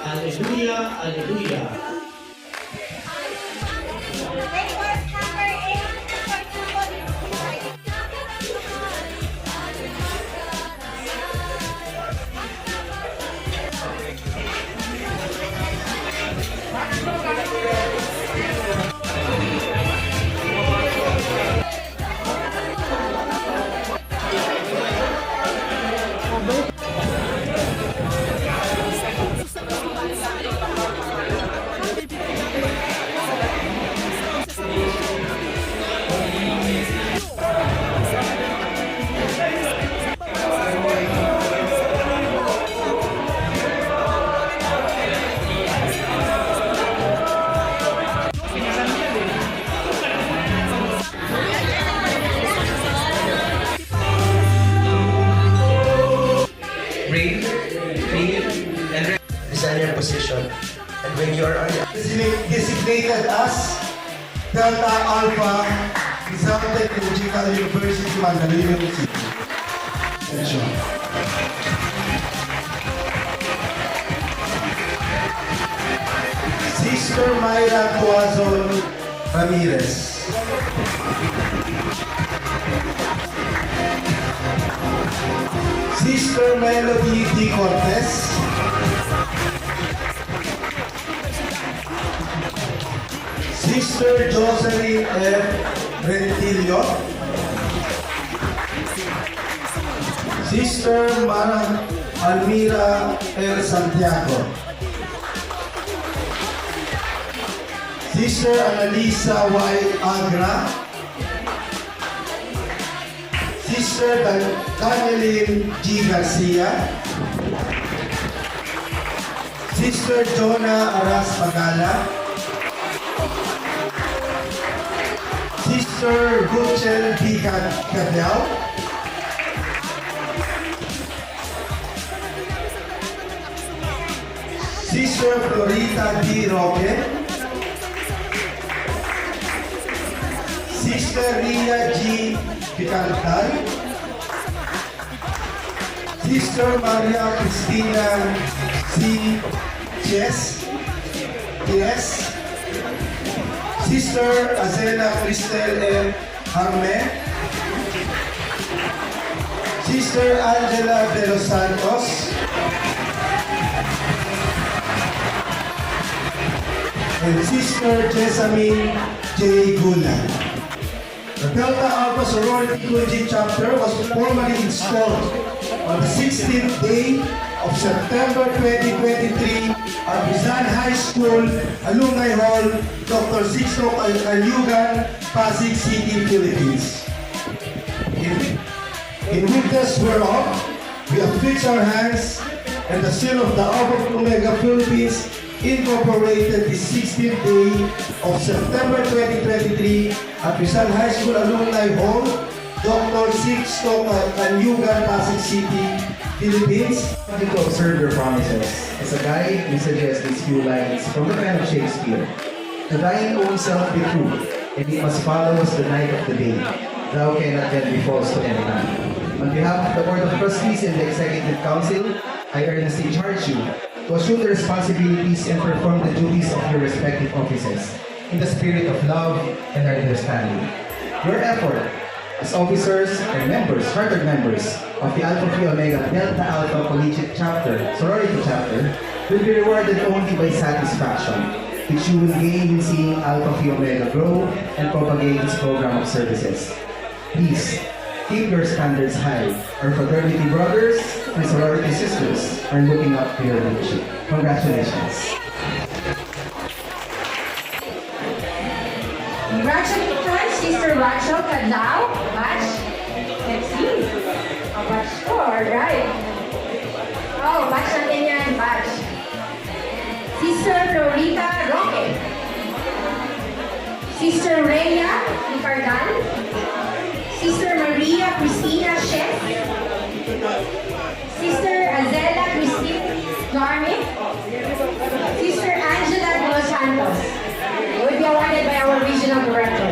Alleluia, Alleluia. Design your position, and when you are designated as Delta Alpha 𝗏𝗏𝗏𝗏 University Mandaluyong City. Attention. Sister Mayra Tuazon Ramirez. Sister Melody D. Cortez. Sister Jocelyn F. Rentilio. Sister Mara Almira L. Santiago. Sister Annalisa Y. Agra. Sister Danielin G. Garcia. Sister Jonah Aras Pagala. Sister 𝗥𝗶𝗇𝗹 Sister Florita D. Roque. Sister Ria G. Picantal. Sister Maria Cristina C. 𝗏𝗏𝗏𝗏 Sister Azela Cristel M. Harme. Sister Angela de los Santos. And Sister Jessamine J. Gula. The Delta Alpha Sorority Q&G chapter was formally installed on the 16th day of September 2023 at Rizal High School, Alumni Hall, Dr. 𝗏𝗏𝗏𝗏𝗏𝗏 City, Philippines. In witness whereof, we affix our hands and the seal of the 𝗏𝗏𝗏𝗏𝗏 Philippines incorporated the 16th day of September 2023 at Rizal High School, Alumni Hall, Dr. 𝗏𝗏𝗏𝗏𝗏𝗏 City, Philippines. To observe your promises. As a guide, we suggest these few lines from the pen of Shakespeare. To thine own self be true, and it must follow as the night of the day. Thou cannot then be false to any man. On behalf of the Board of Trustees and the Executive Council, I earnestly charge you to assume the responsibilities and perform the duties of your respective offices in the spirit of love and understanding. Your effort as officers and members, chartered members of the Alpha Phi Omega Delta Alpha Collegiate Chapter, Sorority Chapter, will be rewarded only by satisfaction, which you will gain in seeing Alpha Phi Omega grow and propagate its program of services. Please, keep your standards high. Our fraternity brothers and sorority sisters are looking up to your leadership. Congratulations. Congratulations, Sister Rachel Cadlao, batch. Let's see. Oh, batch 4, right. Oh, batch natin yan, batch. Sister Florita Roque. Sister Rhea Nicardal. Sister Maria Cristina Chef. Sister Azela Christine Garme. Sister Angela de los Santos. Will be awarded by our regional director.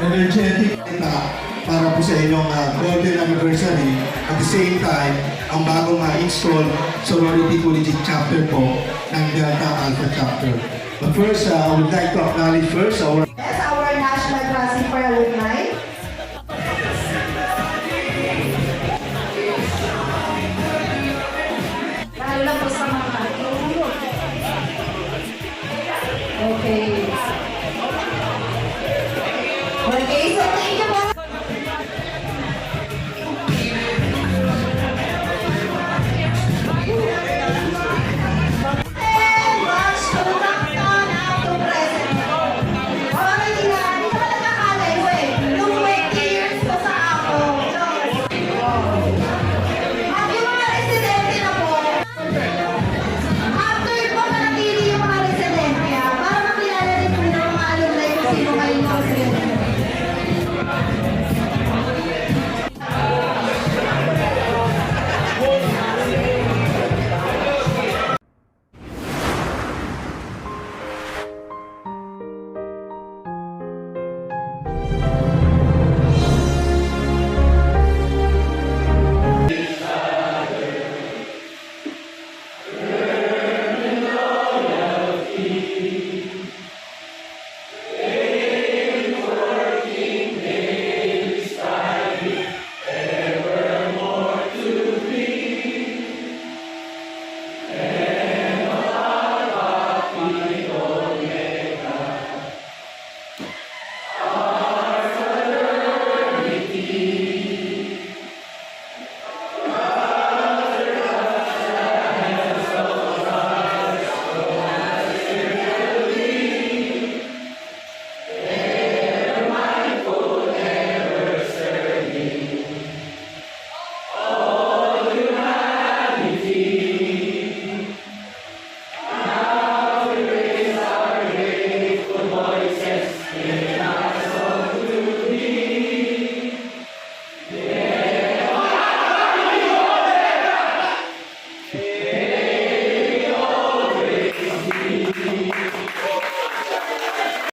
energetic para po sa inyong golden anniversary. At the same time, ang bagong install sorority collegiate chapter po ng Delta Alpha chapter. But first, I would like to acknowledge first our